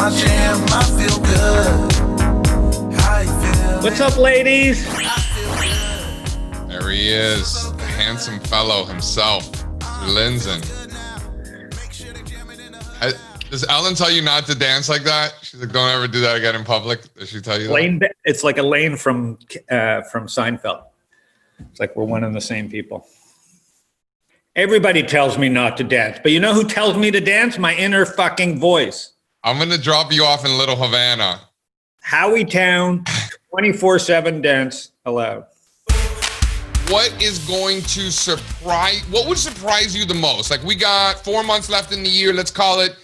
my jam, I feel good. How you feel? What's up, ladies? There he is, the handsome fellow himself, Lindzon. Does Ellen tell you not to dance like that? She's like, don't ever do that again in public. Does she tell you that? It's like Elaine from Seinfeld. It's like we're one and the same people. Everybody tells me not to dance, but you know who tells me to dance? My inner fucking voice. I'm going to drop you off in Little Havana. Howietown, 24/7 dance allowed. What is going to what would surprise you the most? Like, we got 4 months left in the year. Let's call it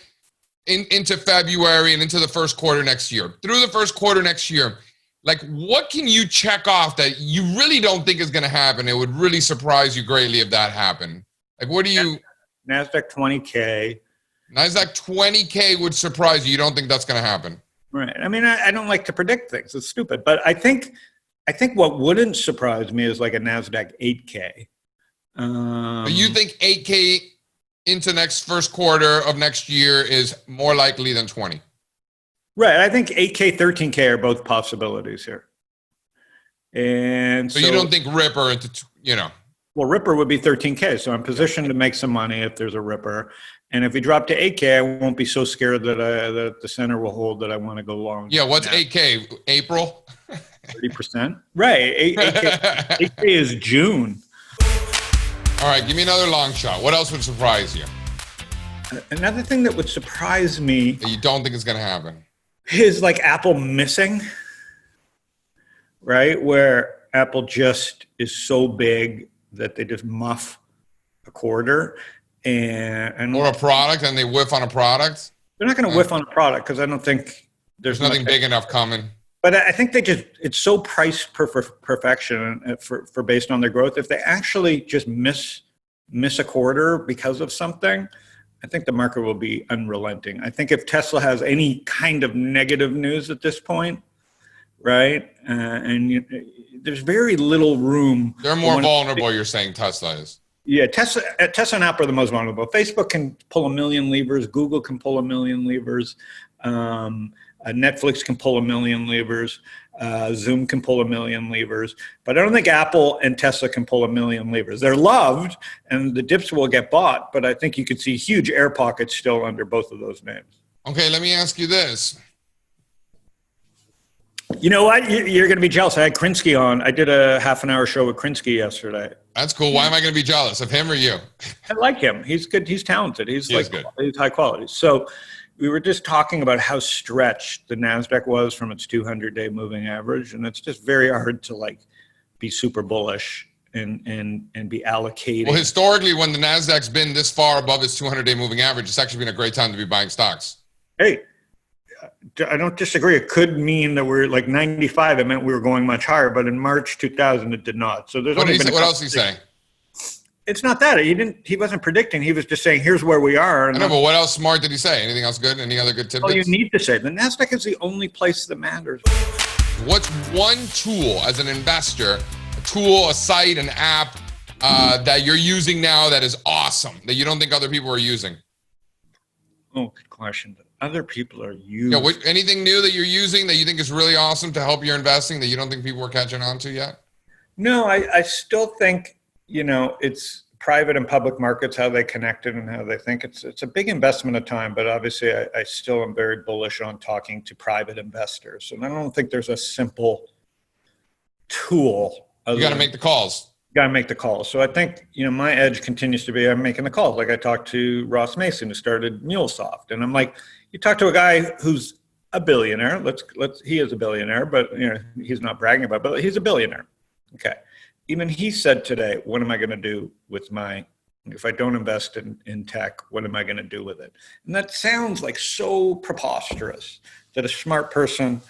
into February and into the first quarter next year. Through the first quarter next year, like, what can you check off that you really don't think is going to happen? It would really surprise you greatly if that happened. Like, what do you... Nasdaq 20K. Nasdaq 20K would surprise you. You don't think that's going to happen? Right. I mean, I don't like to predict things. It's stupid. But I think what wouldn't surprise me is like a Nasdaq 8K. But you think 8K into next first quarter of next year is more likely than 20? Right. I think 8K, 13K are both possibilities here. And so you don't think Ripper into, Well, Ripper would be 13K, so I'm positioned to make some money if there's a Ripper. And if we drop to 8K, I won't be so scared that the center will hold that I want to go long. Yeah, what's 8K? April? 30%? Right, 8K is June. All right, give me another long shot. What else would surprise you? Another thing that would surprise me... that you don't think is going to happen? Is like Apple missing, right? Where Apple just is so big that they just muff a quarter and or a product, and they whiff on a product. They're not going to whiff on a product because I don't think there's nothing big enough coming. But I think it's so price perfection for based on their growth. If they actually just miss a quarter because of something, I think the market will be unrelenting. I think if Tesla has any kind of negative news at this point, right, there's very little room. They're more vulnerable, you're saying Tesla is? Yeah, Tesla and Apple are the most vulnerable. Facebook can pull 1 million levers. Google can pull 1 million levers. Netflix can pull 1 million levers. Zoom can pull 1 million levers. But I don't think Apple and Tesla can pull 1 million levers. They're loved, and the dips will get bought. But I think you could see huge air pockets still under both of those names. Okay, let me ask you this. You know what? You're going to be jealous. I had Krinsky on. I did a half-an-hour show with Krinsky yesterday. That's cool. Why am I going to be jealous of him or you? I like him. He's good. He's talented. He's good. He's high quality. So we were just talking about how stretched the Nasdaq was from its 200-day moving average, and it's just very hard to be super bullish and be allocating. Well, historically, when the Nasdaq's been this far above its 200-day moving average, it's actually been a great time to be buying stocks. Hey, I don't disagree. It could mean that we're like 95. It meant we were going much higher, but in March 2000, it did not. So there's what else is he saying? It's not that he wasn't predicting. He was just saying, here's where we are. I know, but what else smart did he say? Anything else good? Any other good tidbits? Oh, you need to say the Nasdaq is the only place that matters. What's one tool as an investor, a tool, a site, an app that you're using now that is awesome, that you don't think other people are using? Oh, good question. Other people are using. Yeah, anything new that you're using that you think is really awesome to help your investing that you don't think people are catching on to yet? No, I still think, it's private and public markets, how they connected and how they think. It's a big investment of time, but obviously I still am very bullish on talking to private investors. And I don't think there's a simple tool. You got to make the calls. Got to make the calls. So I think, my edge continues to be I'm making the calls. Like I talked to Ross Mason, who started MuleSoft, and I'm like, you talk to a guy who's a billionaire. He is a billionaire, but he's not bragging about it, but he's a billionaire. Okay. Even he said today, what am I going to do with if I don't invest in tech, what am I going to do with it? And that sounds like so preposterous that a smart person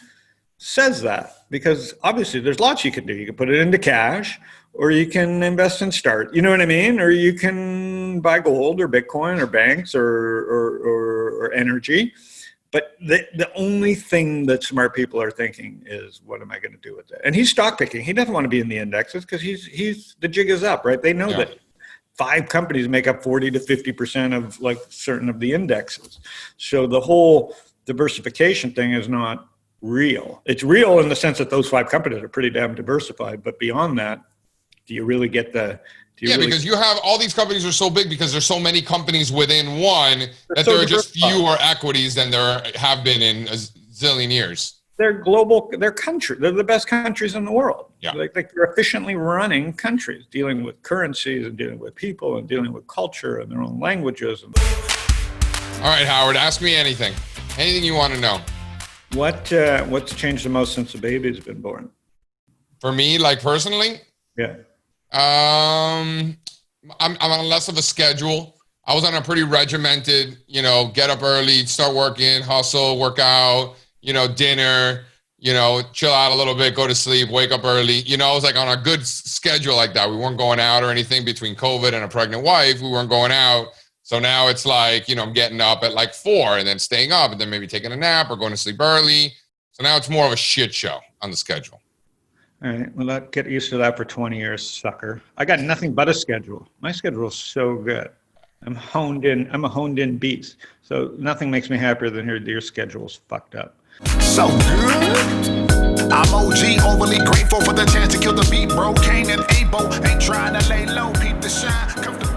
says that, because obviously there's lots you can do. You can put it into cash, or you can invest in Start, you know what I mean? Or you can buy gold or Bitcoin or banks or energy. But the only thing that smart people are thinking is, what am I going to do with it? And he's stock picking. He doesn't want to be in the indexes because the jig is up, right? They know that 5 companies make up 40 to 50% of certain of the indexes. So the whole diversification thing is not real. It's real in the sense that those 5 companies are pretty damn diversified, but beyond that, do you really get the? Because you have all these companies are so big because there's so many companies within one that so there are just fewer equities than there have been in a zillion years. They're global. They're country. They're the best countries in the world. Yeah. Like they're efficiently running countries, dealing with currencies and dealing with people and dealing with culture and their own languages. All right, Howard, ask me anything. Anything you want to know. What's changed the most since the baby's been born? For me, like personally? Yeah. I'm on less of a schedule. I was on a pretty regimented, get up early, start working, hustle, work out, dinner, chill out a little bit, go to sleep, wake up early. I was like on a good schedule like that. We weren't going out or anything between COVID and a pregnant wife. We weren't going out. So now it's like, I'm getting up at like 4 and then staying up and then maybe taking a nap or going to sleep early. So now it's more of a shit show on the schedule. All right. Well, get used to that for 20 years, sucker. I got nothing but a schedule. My schedule is so good. I'm a honed in beast. So nothing makes me happier than hearing your schedule's fucked up. So good. I'm OG, overly grateful for the chance to kill the beat, bro. Cain and Abel ain't trying to lay low, peep the shine.